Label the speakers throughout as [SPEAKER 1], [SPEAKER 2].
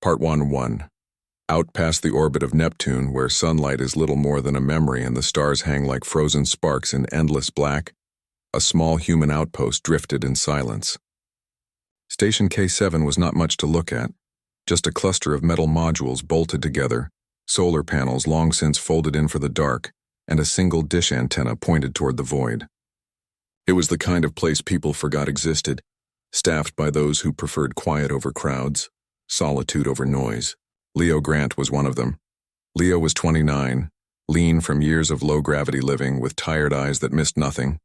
[SPEAKER 1] Part 1-1. Out past the orbit of Neptune, where sunlight is little more than a memory and the stars hang like frozen sparks in endless black, a small human outpost drifted in silence. Station K7 was not much to look at, just a cluster of metal modules bolted together, solar panels long since folded in for the dark, and a single dish antenna pointed toward the void. It was the kind of place people forgot existed, staffed by those who preferred quiet over crowds, solitude over noise. Leo Grant was one of them. Leo was 29, lean from years of low-gravity living with tired eyes that missed nothing.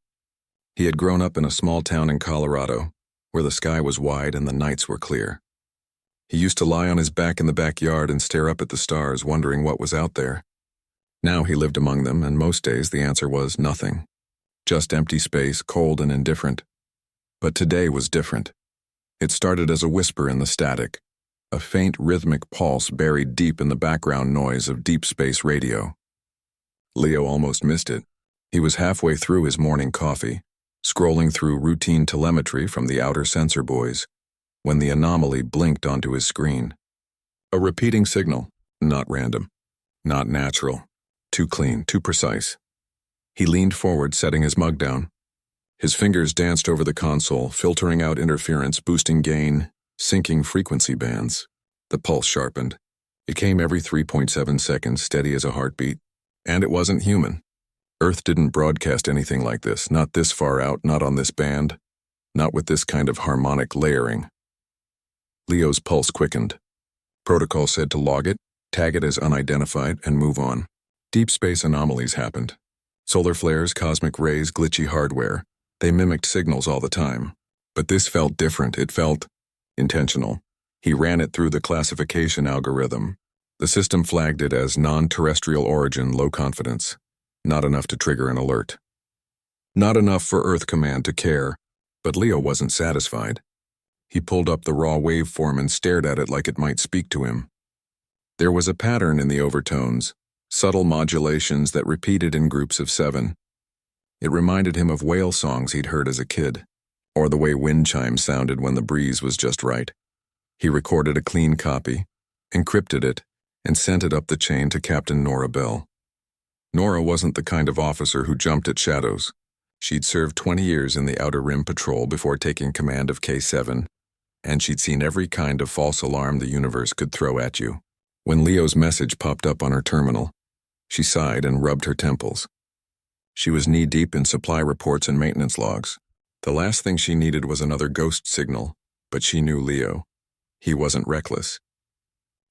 [SPEAKER 1] He had grown up in a small town in Colorado, where the sky was wide and the nights were clear. He used to lie on his back in the backyard and stare up at the stars, wondering what was out there. Now he lived among them, and most days the answer was nothing. Just empty space, cold and indifferent. But today was different. It started as a whisper in the static, a faint rhythmic pulse buried deep in the background noise of deep space radio. Leo almost missed it. He was halfway through his morning coffee, scrolling through routine telemetry from the outer sensor buoys, when the anomaly blinked onto his screen. A repeating signal, not random, not natural, too clean, too precise. He leaned forward, setting his mug down. His fingers danced over the console, filtering out interference, boosting gain, syncing frequency bands. The pulse sharpened. It came every 3.7 seconds, steady as a heartbeat. And it wasn't human. Earth didn't broadcast anything like this, not this far out, not on this band, not with this kind of harmonic layering. Leo's pulse quickened. Protocol said to log it, tag it as unidentified, and move on. Deep space anomalies happened. Solar flares, cosmic rays, glitchy hardware. They mimicked signals all the time. But this felt different. It felt intentional. He ran it through the classification algorithm. The system flagged it as non-terrestrial origin, low confidence. Not enough to trigger an alert. Not enough for Earth Command to care, but Leo wasn't satisfied. He pulled up the raw waveform and stared at it like it might speak to him. There was a pattern in the overtones, subtle modulations that repeated in groups of 7. It reminded him of whale songs he'd heard as a kid, or the way wind chimes sounded when the breeze was just right. He recorded a clean copy, encrypted it, and sent it up the chain to Captain Nora Bell. Nora wasn't the kind of officer who jumped at shadows. She'd served 20 years in the Outer Rim Patrol before taking command of K7, and she'd seen every kind of false alarm the universe could throw at you. When Leo's message popped up on her terminal, she sighed and rubbed her temples. She was knee-deep in supply reports and maintenance logs. The last thing she needed was another ghost signal, but she knew Leo. He wasn't reckless.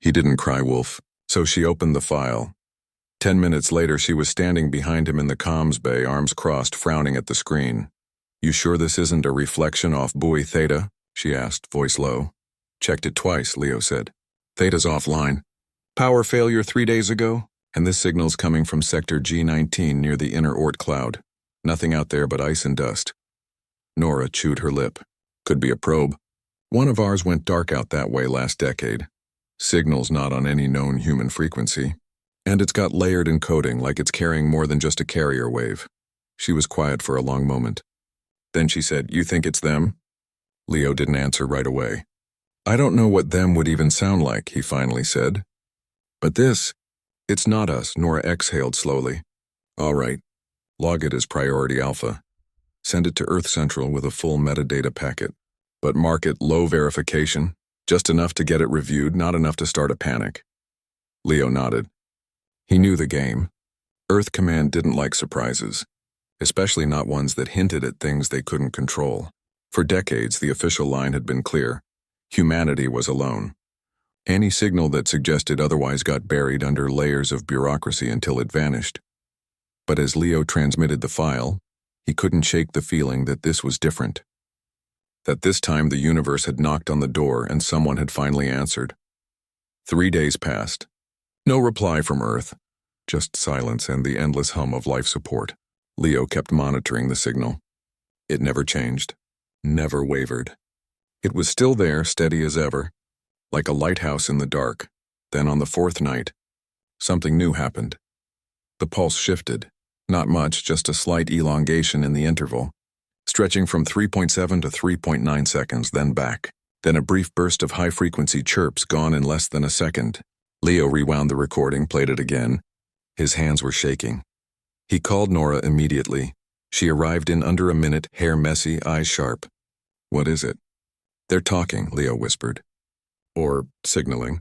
[SPEAKER 1] He didn't cry wolf, so she opened the file. 10 minutes later, she was standing behind him in the comms bay, arms crossed, frowning at the screen. "You sure this isn't a reflection off buoy Theta?" she asked, voice low. "Checked it twice," Leo said. "Theta's offline. Power failure 3 days ago, and this signal's coming from sector G19 near the inner Oort cloud. Nothing out there but ice and dust." Nora chewed her lip. "Could be a probe. One of ours went dark out that way last decade. Signal's not on any known human frequency. And it's got layered encoding, like it's carrying more than just a carrier wave." She was quiet for a long moment. Then she said, "You think it's them?" Leo didn't answer right away. "I don't know what them would even sound like," he finally said. "But this, it's not us," Nora exhaled slowly. "All right. Log it as priority alpha. Send it to Earth Central with a full metadata packet. But mark it low verification, just enough to get it reviewed, not enough to start a panic." Leo nodded. He knew the game. Earth Command didn't like surprises, especially not ones that hinted at things they couldn't control. For decades, the official line had been clear. Humanity was alone. Any signal that suggested otherwise got buried under layers of bureaucracy until it vanished. But as Leo transmitted the file, he couldn't shake the feeling that this was different. That this time the universe had knocked on the door and someone had finally answered. 3 days passed. No reply from Earth, just silence and the endless hum of life support. Leo kept monitoring the signal. It never changed, never wavered. It was still there, steady as ever, like a lighthouse in the dark. Then on the 4th night, something new happened. The pulse shifted, not much, just a slight elongation in the interval, stretching from 3.7 to 3.9 seconds, then back, Then a brief burst of high-frequency chirps gone in less than a second. Leo rewound the recording, played it again. His hands were shaking. He called Nora immediately. She arrived in under a minute, hair messy, eyes sharp. "What is it?" "They're talking," Leo whispered. "Or signaling.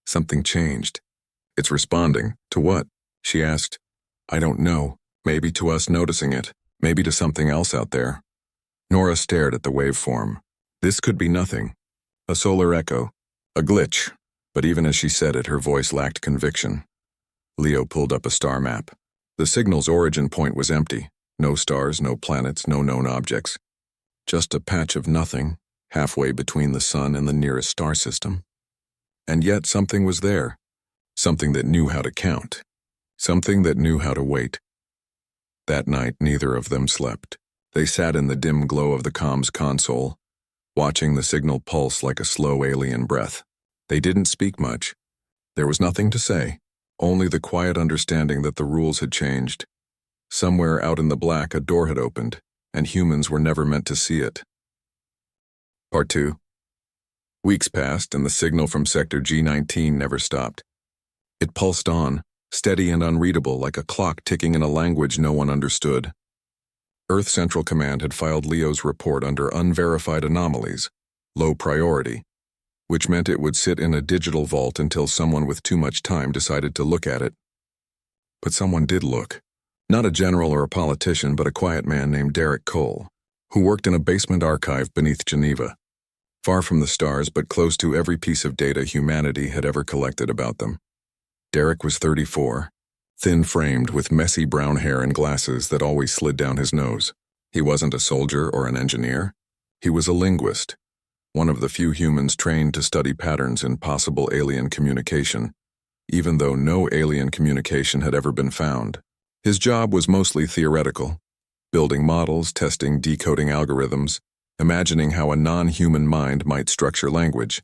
[SPEAKER 1] Something changed." "It's responding. To what?" she asked. "I don't know. Maybe to us noticing it. Maybe to something else out there." Nora stared at the waveform. This could be nothing. A solar echo. A glitch. But even as she said it, her voice lacked conviction. Leo pulled up a star map. The signal's origin point was empty. No stars, no planets, no known objects. Just a patch of nothing, halfway between the sun and the nearest star system. And yet something was there. Something that knew how to count. Something that knew how to wait. That night, neither of them slept. They sat in the dim glow of the comms console, watching the signal pulse like a slow alien breath. They didn't speak much. There was nothing to say, only the quiet understanding that the rules had changed. Somewhere out in the black, a door had opened, and humans were never meant to see it. Part 2. Weeks passed, and the signal from Sector G19 never stopped. It pulsed on, steady and unreadable, like a clock ticking in a language no one understood. Earth Central Command had filed Leo's report under unverified anomalies, low priority, which meant it would sit in a digital vault until someone with too much time decided to look at it. But someone did look. Not a general or a politician, but a quiet man named Derek Cole, who worked in a basement archive beneath Geneva, far from the stars but close to every piece of data humanity had ever collected about them. Derek was 34, thin-framed with messy brown hair and glasses that always slid down his nose. He wasn't a soldier or an engineer. He was a linguist, one of the few humans trained to study patterns in possible alien communication, even though no alien communication had ever been found. His job was mostly theoretical, building models, testing, decoding algorithms, imagining how a non-human mind might structure language.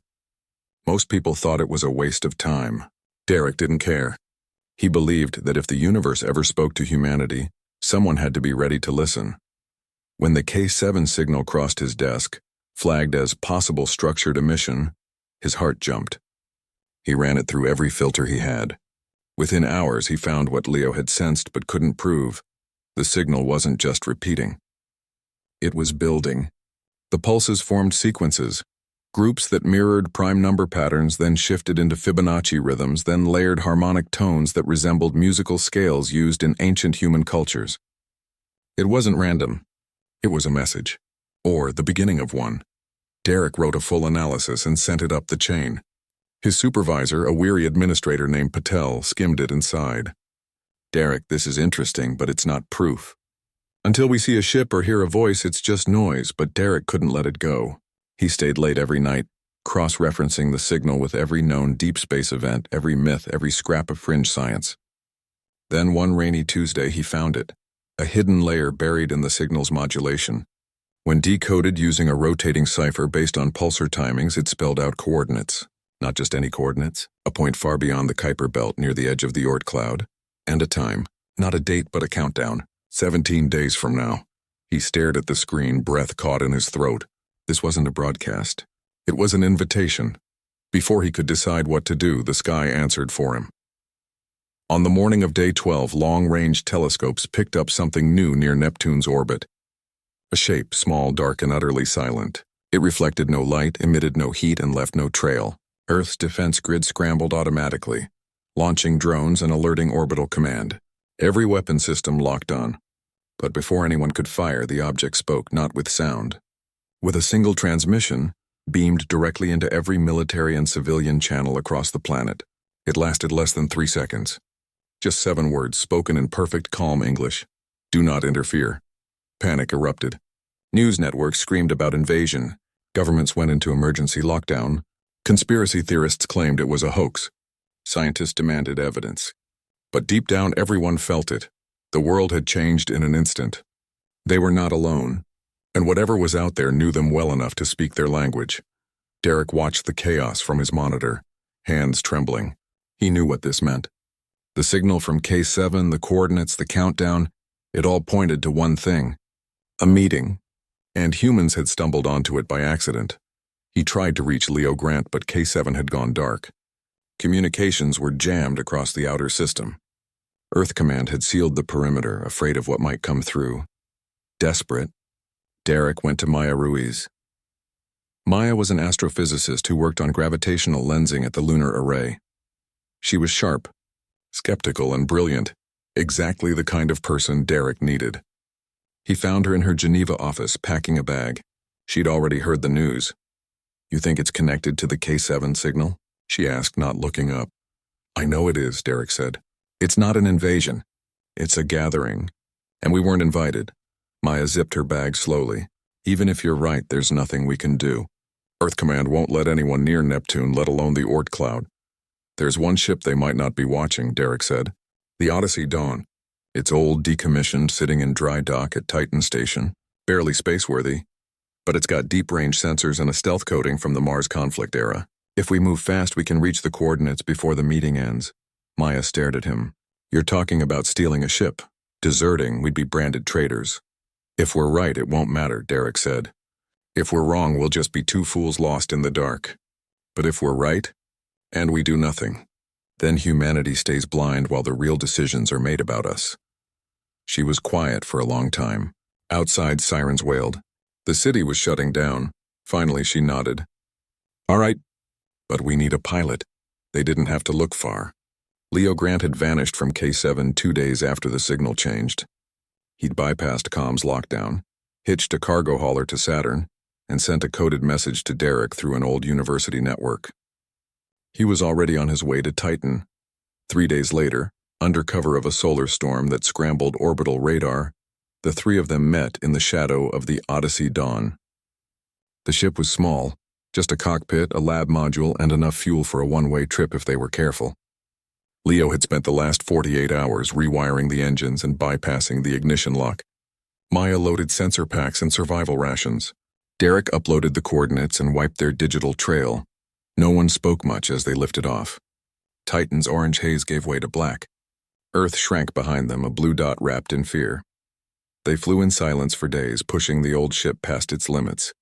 [SPEAKER 1] Most people thought it was a waste of time. Derek didn't care. He believed that if the universe ever spoke to humanity, someone had to be ready to listen. When the K7 signal crossed his desk, flagged as possible structured emission, his heart jumped. He ran it through every filter he had. Within hours, he found what Leo had sensed but couldn't prove. The signal wasn't just repeating. It was building. The pulses formed sequences, groups that mirrored prime number patterns, then shifted into Fibonacci rhythms, then layered harmonic tones that resembled musical scales used in ancient human cultures. It wasn't random. It was a message, or the beginning of one. Derek wrote a full analysis and sent it up the chain. His supervisor, a weary administrator named Patel, skimmed it and sighed. "Derek, this is interesting, but it's not proof. Until we see a ship or hear a voice, it's just noise," but Derek couldn't let it go. He stayed late every night, cross-referencing the signal with every known deep space event, every myth, every scrap of fringe science. Then one rainy Tuesday he found it, a hidden layer buried in the signal's modulation. When decoded using a rotating cipher based on pulsar timings, it spelled out coordinates. Not just any coordinates, a point far beyond the Kuiper belt near the edge of the Oort cloud, and a time, not a date but a countdown, 17 days from now. He stared at the screen, breath caught in his throat. This wasn't a broadcast. It was an invitation. Before he could decide what to do, the sky answered for him. On the morning of day 12, long-range telescopes picked up something new near Neptune's orbit. A shape, small, dark, and utterly silent. It reflected no light, emitted no heat, and left no trail. Earth's defense grid scrambled automatically, launching drones and alerting orbital command. Every weapon system locked on. But before anyone could fire, the object spoke, not with sound. With a single transmission, beamed directly into every military and civilian channel across the planet. It lasted less than 3 seconds. Just 7 words, spoken in perfect, calm English. "Do not interfere." Panic erupted. News networks screamed about invasion. Governments went into emergency lockdown. Conspiracy theorists claimed it was a hoax. Scientists demanded evidence. But deep down, everyone felt it. The world had changed in an instant. They were not alone, and whatever was out there knew them well enough to speak their language. Derek watched the chaos from his monitor, hands trembling. He knew what this meant. The signal from K7, the coordinates, the countdown, it all pointed to one thing: a meeting. And humans had stumbled onto it by accident. He tried to reach Leo Grant, but K7 had gone dark. Communications were jammed across the outer system. Earth Command had sealed the perimeter, afraid of what might come through. Desperate, Derek went to Maya Ruiz. Maya was an astrophysicist who worked on gravitational lensing at the Lunar Array. She was sharp, skeptical, and brilliant, exactly the kind of person Derek needed. He found her in her Geneva office, packing a bag. She'd already heard the news. "You think it's connected to the K7 signal?" she asked, not looking up. "I know it is," Derek said. "It's not an invasion. It's a gathering. And we weren't invited." Maya zipped her bag slowly. "Even if you're right, there's nothing we can do. Earth Command won't let anyone near Neptune, let alone the Oort cloud." "There's one ship they might not be watching," Derek said. "The Odyssey Dawn. It's old, decommissioned, sitting in dry dock at Titan Station. Barely spaceworthy. But it's got deep-range sensors and a stealth coating from the Mars conflict era. If we move fast, we can reach the coordinates before the meeting ends." Maya stared at him. "You're talking about stealing a ship. Deserting, we'd be branded traitors." "If we're right, it won't matter," Derek said. "If we're wrong, we'll just be two fools lost in the dark. But if we're right, and we do nothing, then humanity stays blind while the real decisions are made about us." She was quiet for a long time. Outside, sirens wailed. The city was shutting down. Finally, she nodded. "All right, but we need a pilot." They didn't have to look far. Leo Grant had vanished from K7 2 days after the signal changed. He'd bypassed comms lockdown, hitched a cargo hauler to Saturn, and sent a coded message to Derek through an old university network. He was already on his way to Titan. 3 days later, under cover of a solar storm that scrambled orbital radar, the three of them met in the shadow of the Odyssey Dawn. The ship was small, just a cockpit, a lab module, and enough fuel for a one-way trip if they were careful. Leo had spent the last 48 hours rewiring the engines and bypassing the ignition lock. Maya loaded sensor packs and survival rations. Derek uploaded the coordinates and wiped their digital trail. No one spoke much as they lifted off. Titan's orange haze gave way to black. Earth shrank behind them, a blue dot wrapped in fear. They flew in silence for days, pushing the old ship past its limits.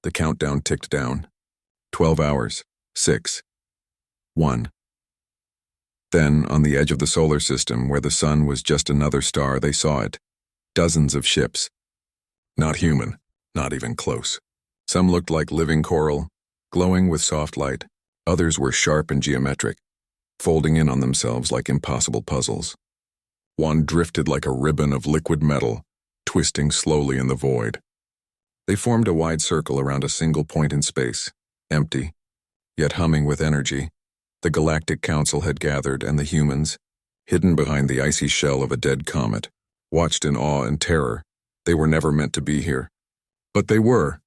[SPEAKER 1] The countdown ticked down. 12 hours. 6. 1. Then, on the edge of the solar system, where the sun was just another star, they saw it. Dozens of ships. Not human, not even close. Some looked like living coral, glowing with soft light. Others were sharp and geometric, folding in on themselves like impossible puzzles. One drifted like a ribbon of liquid metal, twisting slowly in the void. They formed a wide circle around a single point in space, empty, yet humming with energy. The Galactic Council had gathered, and the humans, hidden behind the icy shell of a dead comet, watched in awe and terror. They were never meant to be here. But they were,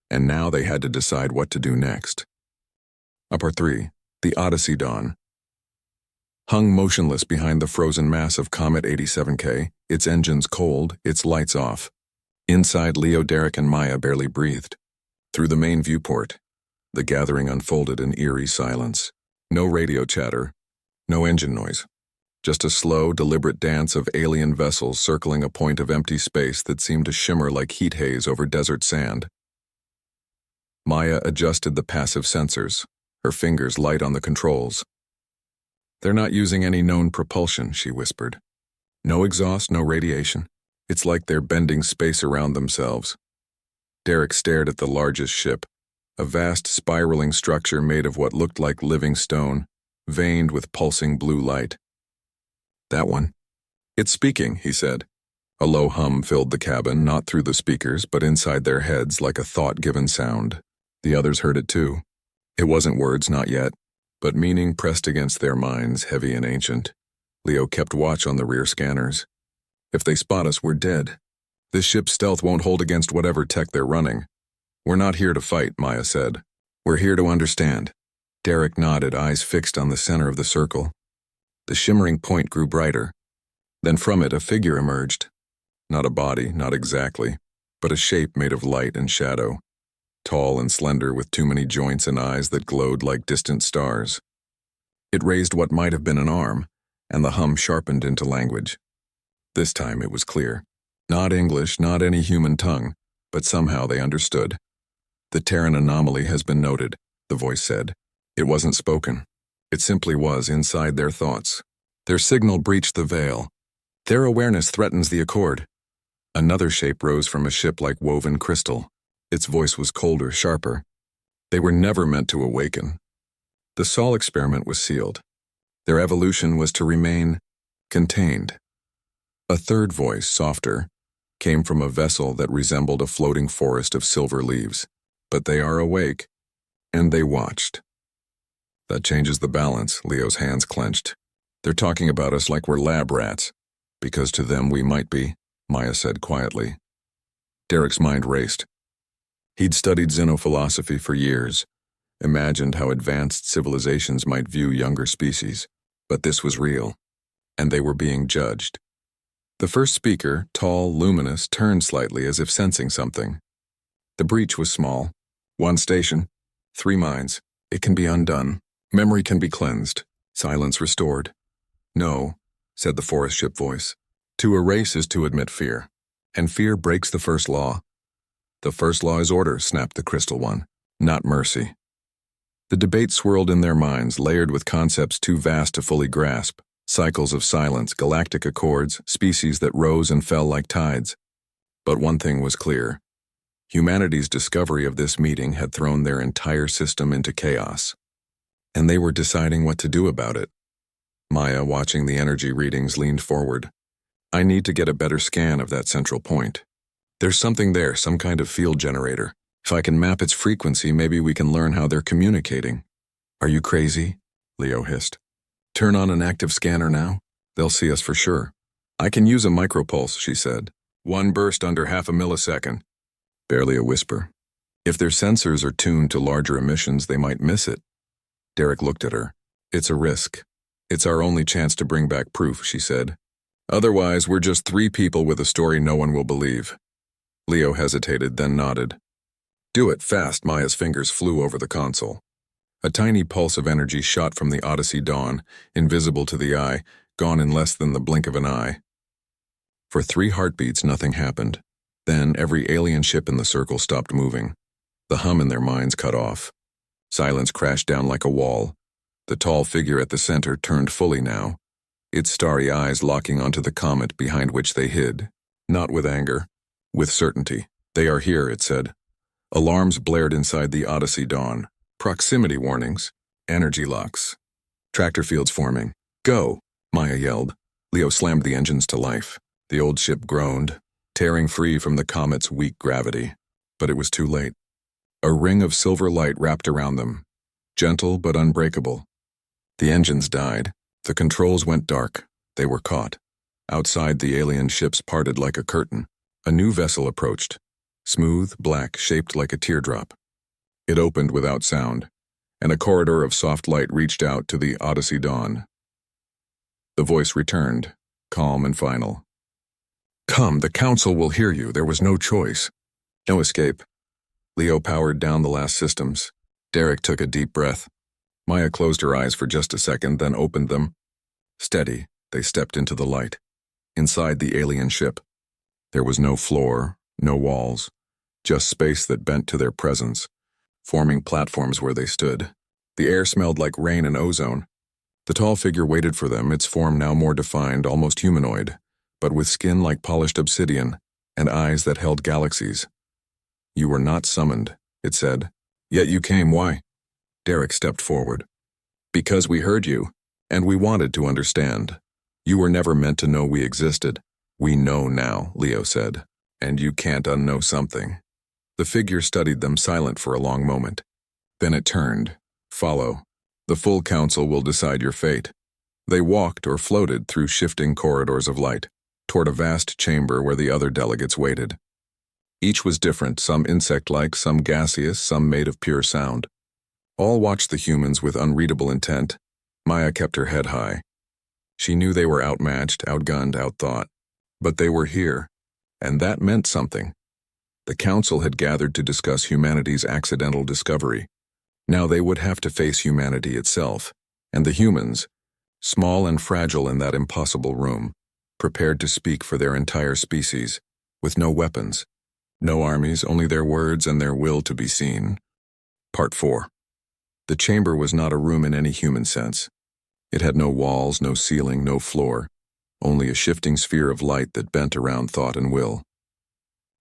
[SPEAKER 1] and now they had to decide what to do next. Part 3. The Odyssey Dawn. Hung motionless behind the frozen mass of Comet 87K, its engines cold, its lights off. Inside, Leo, Derek, and Maya barely breathed. Through the main viewport, the gathering unfolded in eerie silence. No radio chatter, no engine noise. Just a slow, deliberate dance of alien vessels circling a point of empty space that seemed to shimmer like heat haze over desert sand. Maya adjusted the passive sensors, her fingers light on the controls. "They're not using any known propulsion," she whispered. "No exhaust, no radiation. It's like they're bending space around themselves." Derek stared at the largest ship, a vast spiraling structure made of what looked like living stone, veined with pulsing blue light. "That one." "It's speaking," he said. A low hum filled the cabin, not through the speakers, but inside their heads like a thought-given sound. The others heard it too. It wasn't words, not yet, but meaning pressed against their minds, heavy and ancient. Leo kept watch on the rear scanners. "If they spot us, we're dead. This ship's stealth won't hold against whatever tech they're running." "We're not here to fight," Maya said. "We're here to understand." Derek nodded, eyes fixed on the center of the circle. The shimmering point grew brighter. Then from it a figure emerged. Not a body, not exactly, but a shape made of light and shadow. Tall and slender with too many joints and eyes that glowed like distant stars. It raised what might have been an arm, and the hum sharpened into language. This time it was clear. Not English, not any human tongue, but somehow they understood. The Terran anomaly has been noted, the voice said. It wasn't spoken. It simply was inside their thoughts. Their signal breached the veil. Their awareness threatens the accord. Another shape rose from a ship like woven crystal. Its voice was colder, sharper. They were never meant to awaken. The Sol experiment was sealed. Their evolution was to remain contained. A third voice, softer, came from a vessel that resembled a floating forest of silver leaves. But they are awake, and they watched. That changes the balance, Leo's hands clenched. They're talking about us like we're lab rats, because to them we might be, Maya said quietly. Derek's mind raced. He'd studied xenophilosophy for years, imagined how advanced civilizations might view younger species, but this was real, and they were being judged. The first speaker, tall, luminous, turned slightly as if sensing something. The breach was small. 1 station, 3 minds. It can be undone. Memory can be cleansed. Silence restored. No, said the forest ship voice. To erase is to admit fear, and fear breaks the first law. The first law is order, snapped the crystal one, not mercy. The debate swirled in their minds, layered with concepts too vast to fully grasp. Cycles of silence, galactic accords, species that rose and fell like tides. But one thing was clear. Humanity's discovery of this meeting had thrown their entire system into chaos. And they were deciding what to do about it. Maya, watching the energy readings, leaned forward. I need to get a better scan of that central point. There's something there, some kind of field generator. If I can map its frequency, maybe we can learn how they're communicating. Are you crazy? Leo hissed. Turn on an active scanner now? They'll see us for sure. I can use a micropulse, she said. 1 burst under half a millisecond. Barely a whisper. If their sensors are tuned to larger emissions, they might miss it. Derek looked at her. It's a risk. It's our only chance to bring back proof, she said. Otherwise, we're just 3 people with a story no one will believe. Leo hesitated, then nodded. Do it fast, Maya's fingers flew over the console. A tiny pulse of energy shot from the Odyssey dawn, invisible to the eye, gone in less than the blink of an eye. For 3 heartbeats, nothing happened. Then every alien ship in the circle stopped moving. The hum in their minds cut off. Silence crashed down like a wall. The tall figure at the center turned fully now, its starry eyes locking onto the comet behind which they hid. Not with anger, with certainty. They are here, it said. Alarms blared inside the Odyssey dawn. Proximity warnings. Energy locks. Tractor fields forming. Go, Maya yelled. Leo slammed the engines to life. The old ship groaned, tearing free from the comet's weak gravity. But it was too late. A ring of silver light wrapped around them, gentle but unbreakable. The engines died. The controls went dark. They were caught. Outside, the alien ships parted like a curtain. A new vessel approached, smooth, black, shaped like a teardrop. It opened without sound, and a corridor of soft light reached out to the Odyssey dawn. The voice returned, calm and final. Come, the council will hear you. There was no choice. No escape. Leo powered down the last systems. Derek took a deep breath. Maya closed her eyes for just a second, then opened them. Steady, they stepped into the light. Inside the alien ship. There was no floor, no walls, just space that bent to their presence, forming platforms where they stood. The air smelled like rain and ozone. The tall figure waited for them, its form now more defined, almost humanoid, but with skin like polished obsidian and eyes that held galaxies. You were not summoned, it said. Yet you came, why? Derek stepped forward. Because we heard you, and we wanted to understand. You were never meant to know we existed. We know now, Leo said, and you can't unknow something. The figure studied them, silent for a long moment. Then it turned. Follow. The full council will decide your fate. They walked or floated through shifting corridors of light, toward a vast chamber where the other delegates waited. Each was different, some insect-like, some gaseous, some made of pure sound. All watched the humans with unreadable intent. Maya kept her head high. She knew they were outmatched, outgunned, outthought. But they were here, and that meant something. The council had gathered to discuss humanity's accidental discovery. Now they would have to face humanity itself, and the humans, small and fragile in that impossible room, prepared to speak for their entire species, with no weapons, No armies, only their words and their will to be seen. Part 4. The chamber was not a room in any human sense. It had no walls, no ceiling, no floor, only a shifting sphere of light that bent around thought and will.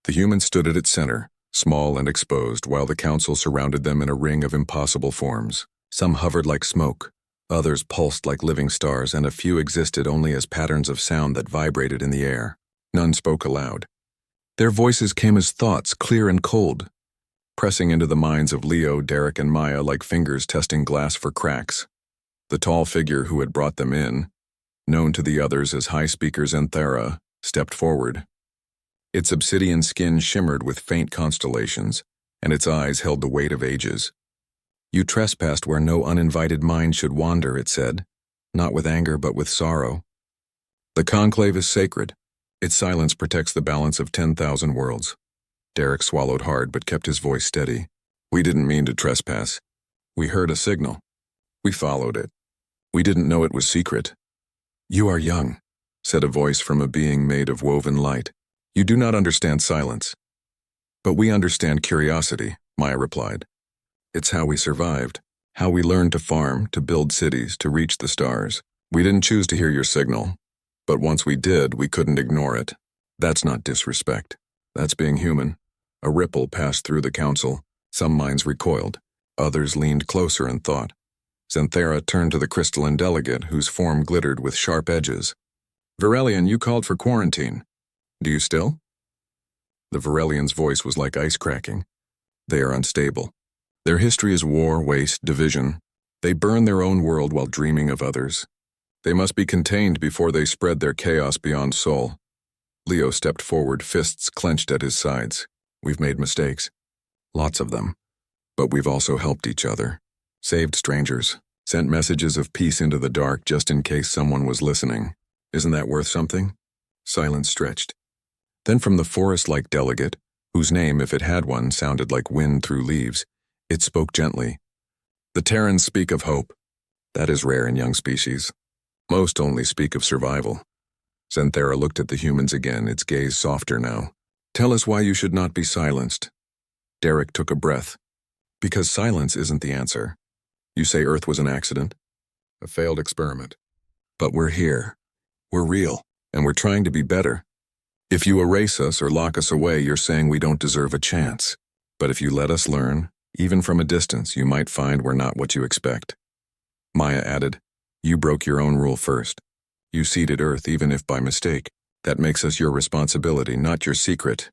[SPEAKER 1] The humans stood at its center, small and exposed, while the council surrounded them in a ring of impossible forms. Some hovered like smoke, others pulsed like living stars, and a few existed only as patterns of sound that vibrated in the air. None spoke aloud. Their voices came as thoughts, clear and cold, pressing into the minds of Leo, Derek, and Maya like fingers testing glass for cracks. The tall figure who had brought them in, known to the others as High Speaker Xanthera, stepped forward. Its obsidian skin shimmered with faint constellations, and its eyes held the weight of ages. "You trespassed where no uninvited mind should wander," it said, "not with anger but with sorrow. The conclave is sacred. Its silence protects the balance of 10,000 worlds." Derek swallowed hard but kept his voice steady. "We didn't mean to trespass. We heard a signal. We followed it. We didn't know it was secret." "You are young," said a voice from a being made of woven light. "You do not understand silence." "But we understand curiosity," Maya replied. "It's how we survived, how we learned to farm, to build cities, to reach the stars. We didn't choose to hear your signal, but once we did, we couldn't ignore it. That's not disrespect. That's being human." A ripple passed through the council. Some minds recoiled. Others leaned closer and thought. Xanthera turned to the crystalline delegate, whose form glittered with sharp edges. "Varelian, you called for quarantine. Do you still?" The Varelian's voice was like ice cracking. "They are unstable. Their history is war, waste, division. They burn their own world while dreaming of others. They must be contained before they spread their chaos beyond Sol." Leo stepped forward, fists clenched at his sides. "We've made mistakes. Lots of them. But we've also helped each other. Saved strangers. Sent messages of peace into the dark just in case someone was listening. Isn't that worth something?" Silence stretched. Then from the forest-like delegate, whose name, if it had one, sounded like wind through leaves, it spoke gently. "The Terrans speak of hope. That is rare in young species. Most only speak of survival." Xanthera looked at the humans again, its gaze softer now. "Tell us why you should not be silenced." Derek took a breath. "Because silence isn't the answer. You say Earth was an accident? A failed experiment. But we're here. We're real, and we're trying to be better. If you erase us or lock us away, you're saying we don't deserve a chance. But if you let us learn, even from a distance, you might find we're not what you expect." Maya added, "You broke your own rule first. You seeded Earth even if by mistake. That makes us your responsibility, not your secret."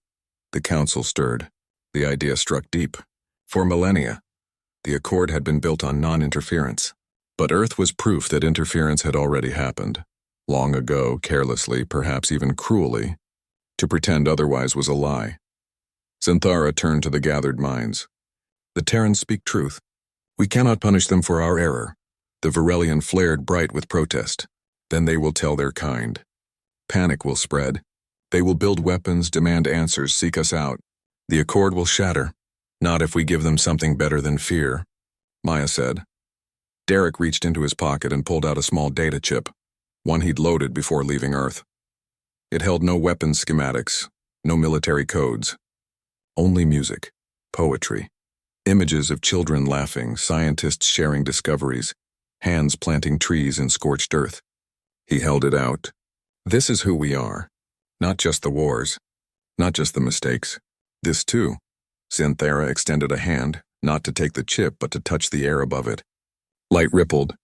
[SPEAKER 1] The council stirred. The idea struck deep. For millennia, the Accord had been built on non-interference. But Earth was proof that interference had already happened. Long ago, carelessly, perhaps even cruelly. To pretend otherwise was a lie. Xanthera turned to the gathered minds. "The Terrans speak truth. We cannot punish them for our error." The Varelian flared bright with protest. "Then they will tell their kind. Panic will spread. They will build weapons, demand answers, seek us out. The Accord will shatter. Not if we give them something better than fear," Maya said. Derek reached into his pocket and pulled out a small data chip, one he'd loaded before leaving Earth. It held no weapons schematics, no military codes. Only music, poetry, images of children laughing, scientists sharing discoveries, hands planting trees in scorched earth. He held it out. "This is who we are. Not just the wars. Not just the mistakes. This too." Xanthera extended a hand, not to take the chip but to touch the air above it. Light rippled.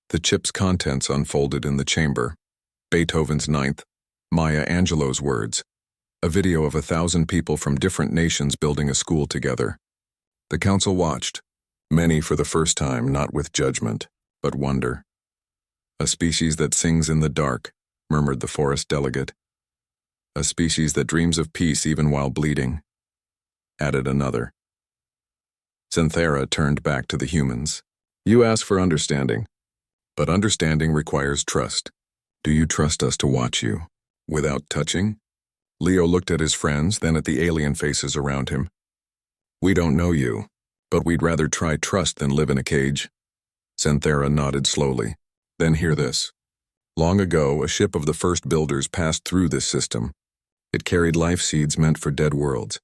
[SPEAKER 1] The chip's contents unfolded in the chamber. Beethoven's Ninth, Maya Angelou's words. A video of 1,000 people from different nations building a school together. The council watched, many for the first time, not with judgment, but wonder. "A species that sings in the dark," murmured the forest delegate. "A species that dreams of peace even while bleeding," added another. Xanthera turned back to the humans. "You ask for understanding, but understanding requires trust. Do you trust us to watch you, without touching?" Leo looked at his friends, then at the alien faces around him. "We don't know you, but we'd rather try trust than live in a cage." Xanthera nodded slowly. "Then hear this. Long ago, a ship of the first builders passed through this system. It carried life seeds meant for dead worlds.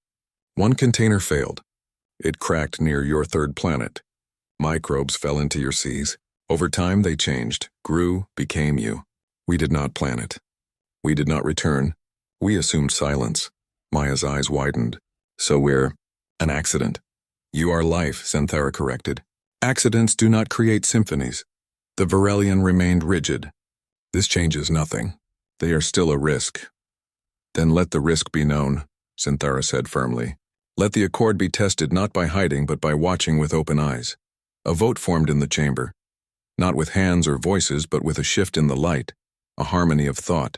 [SPEAKER 1] One container failed. It cracked near your third planet. Microbes fell into your seas. Over time they changed, grew, became you. We did not plan it. We did not return. We assumed silence. Maya's eyes widened. So we're an accident. You are life, Xanthara corrected. Accidents do not create symphonies. The Varelian remained rigid. This changes nothing. They are still a risk. Then let the risk be known, Xanthara said firmly. Let the accord be tested not by hiding but by watching with open eyes. A vote formed in the chamber. Not with hands or voices but with a shift in the light, a harmony of thought.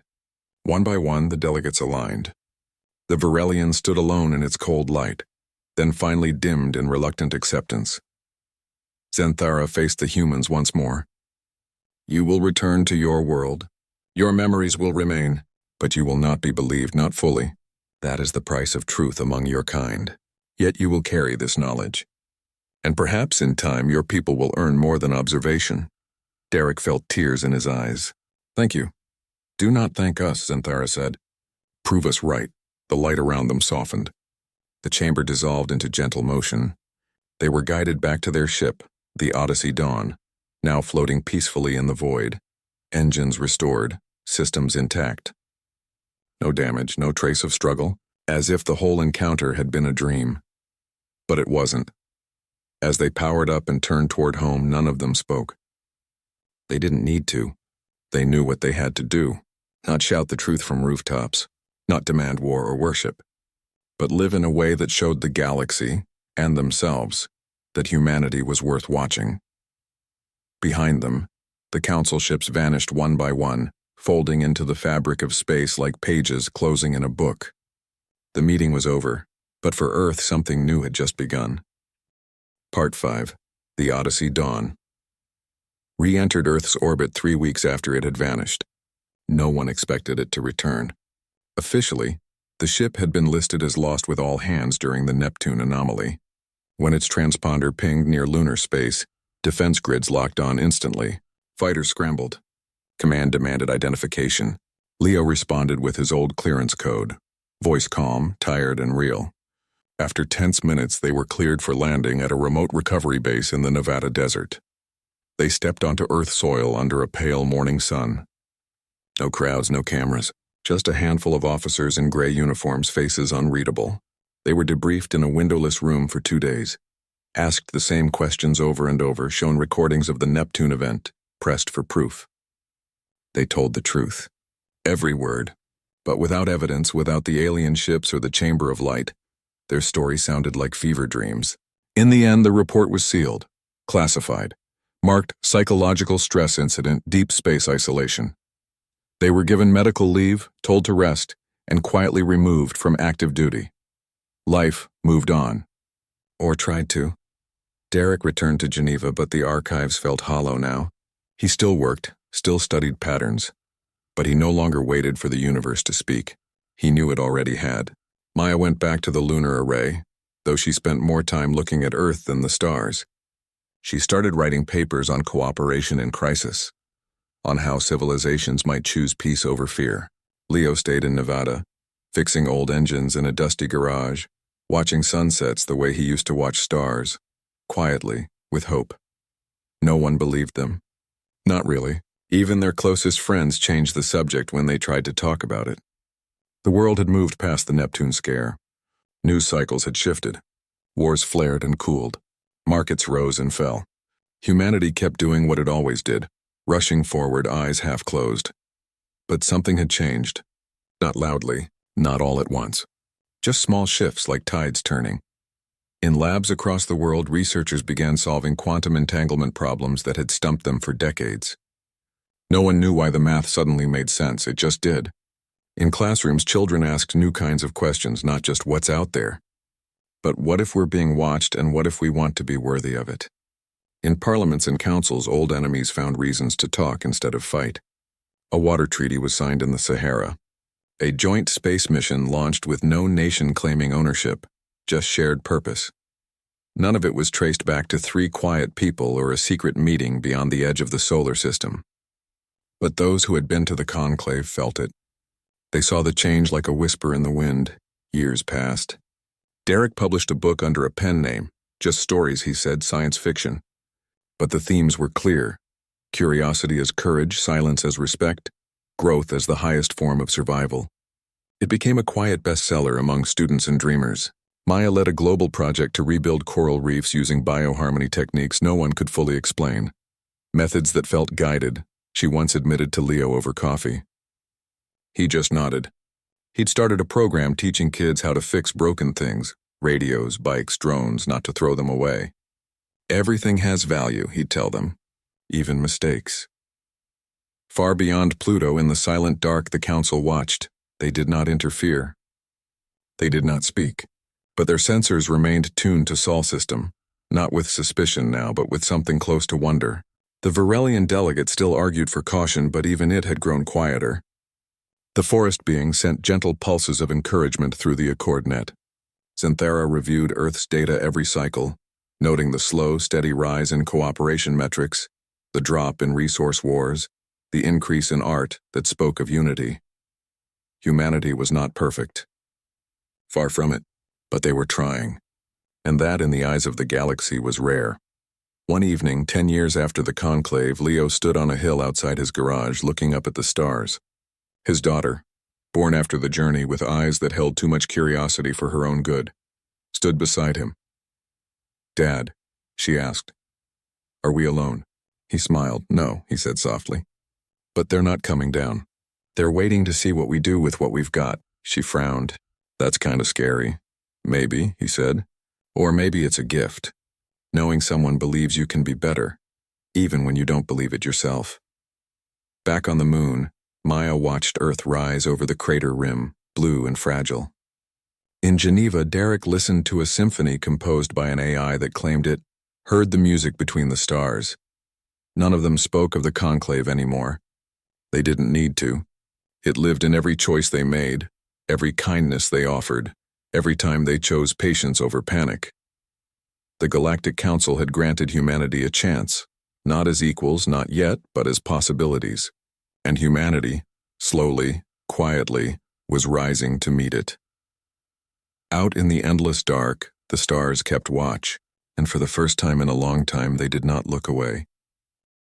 [SPEAKER 1] One by one the delegates aligned. The Varelian stood alone in its cold light, then finally dimmed in reluctant acceptance. Xanthara faced the humans once more. You will return to your world. Your memories will remain, but you will not be believed, not fully. That is the price of truth among your kind. Yet you will carry this knowledge. And perhaps in time your people will earn more than observation. Derek felt tears in his eyes. Thank you. Do not thank us, Xanthara said. Prove us right. The light around them softened. The chamber dissolved into gentle motion. They were guided back to their ship, the Odyssey Dawn, now floating peacefully in the void. Engines restored, systems intact. No damage, no trace of struggle, as if the whole encounter had been a dream. But it wasn't. As they powered up and turned toward home, none of them spoke. They didn't need to. They knew what they had to do. Not shout the truth from rooftops, not demand war or worship, but live in a way that showed the galaxy, and themselves, that humanity was worth watching. Behind them, the council ships vanished one by one, folding into the fabric of space like pages closing in a book. The meeting was over, but for Earth something new had just begun. Part 5. The Odyssey Dawn. Re-entered Earth's orbit 3 weeks after it had vanished. No one expected it to return. Officially, the ship had been listed as lost with all hands during the Neptune anomaly. When its transponder pinged near lunar space, defense grids locked on instantly. Fighters scrambled. Command demanded identification. Leo responded with his old clearance code. Voice calm, tired, and real. After tense minutes, they were cleared for landing at a remote recovery base in the Nevada desert. They stepped onto Earth soil under a pale morning sun. No crowds, no cameras. Just a handful of officers in gray uniforms, faces unreadable. They were debriefed in a windowless room for 2 days. Asked the same questions over and over, shown recordings of the Neptune event, pressed for proof. They told the truth. Every word. But without evidence, without the alien ships or the Chamber of Light, their story sounded like fever dreams. In the end, the report was sealed, classified, marked psychological stress incident, deep space isolation. They were given medical leave, told to rest, and quietly removed from active duty. Life moved on. Or tried to. Derek returned to Geneva, but the archives felt hollow now. He still worked, still studied patterns. But he no longer waited for the universe to speak. He knew it already had. Maya went back to the lunar array, though she spent more time looking at Earth than the stars. She started writing papers on cooperation in crisis, on how civilizations might choose peace over fear. Leo stayed in Nevada, fixing old engines in a dusty garage, watching sunsets the way he used to watch stars, quietly, with hope. No one believed them. Not really. Even their closest friends changed the subject when they tried to talk about it. The world had moved past the Neptune scare. News cycles had shifted. Wars flared and cooled. Markets rose and fell. Humanity kept doing what it always did, rushing forward, eyes half closed. But something had changed. Not loudly, not all at once. Just small shifts like tides turning. In labs across the world, researchers began solving quantum entanglement problems that had stumped them for decades. No one knew why the math suddenly made sense, it just did. In classrooms, children asked new kinds of questions, not just what's out there. But what if we're being watched, and what if we want to be worthy of it? In parliaments and councils, old enemies found reasons to talk instead of fight. A water treaty was signed in the Sahara. A joint space mission launched with no nation claiming ownership, just shared purpose. None of it was traced back to 3 quiet people or a secret meeting beyond the edge of the solar system. But those who had been to the conclave felt it. They saw the change like a whisper in the wind. Years passed. Derek published a book under a pen name, just stories, he said, science fiction. But the themes were clear: curiosity as courage, silence as respect, growth as the highest form of survival. It became a quiet bestseller among students and dreamers. Maya led a global project to rebuild coral reefs using bioharmony techniques no one could fully explain. Methods that felt guided, she once admitted to Leo over coffee. He just nodded. He'd started a program teaching kids how to fix broken things, radios, bikes, drones, not to throw them away. Everything has value, he'd tell them, even mistakes. Far beyond Pluto, in the silent dark, the council watched. They did not interfere. They did not speak. But their sensors remained tuned to Sol system, not with suspicion now, but with something close to wonder. The Varelian delegate still argued for caution, but even it had grown quieter. The forest being sent gentle pulses of encouragement through the Accord net. Xanthera reviewed Earth's data every cycle, noting the slow, steady rise in cooperation metrics, the drop in resource wars, the increase in art that spoke of unity. Humanity was not perfect. Far from it, but they were trying. And that, in the eyes of the galaxy, was rare. One evening, 10 years after the conclave, Leo stood on a hill outside his garage, looking up at the stars. His daughter, born after the journey with eyes that held too much curiosity for her own good, stood beside him. "Dad," she asked, "are we alone?" He smiled. "No," he said softly. "But they're not coming down. They're waiting to see what we do with what we've got." She frowned. "That's kind of scary." "Maybe," he said. "Or maybe it's a gift. Knowing someone believes you can be better, even when you don't believe it yourself." Back on the moon, Maya watched Earth rise over the crater rim, blue and fragile. In Geneva, Derek listened to a symphony composed by an AI that claimed it heard the music between the stars. None of them spoke of the conclave anymore. They didn't need to. It lived in every choice they made, every kindness they offered, every time they chose patience over panic. The Galactic Council had granted humanity a chance, not as equals, not yet, but as possibilities. And humanity, slowly, quietly, was rising to meet it. Out in the endless dark, the stars kept watch, and for the first time in a long time they did not look away.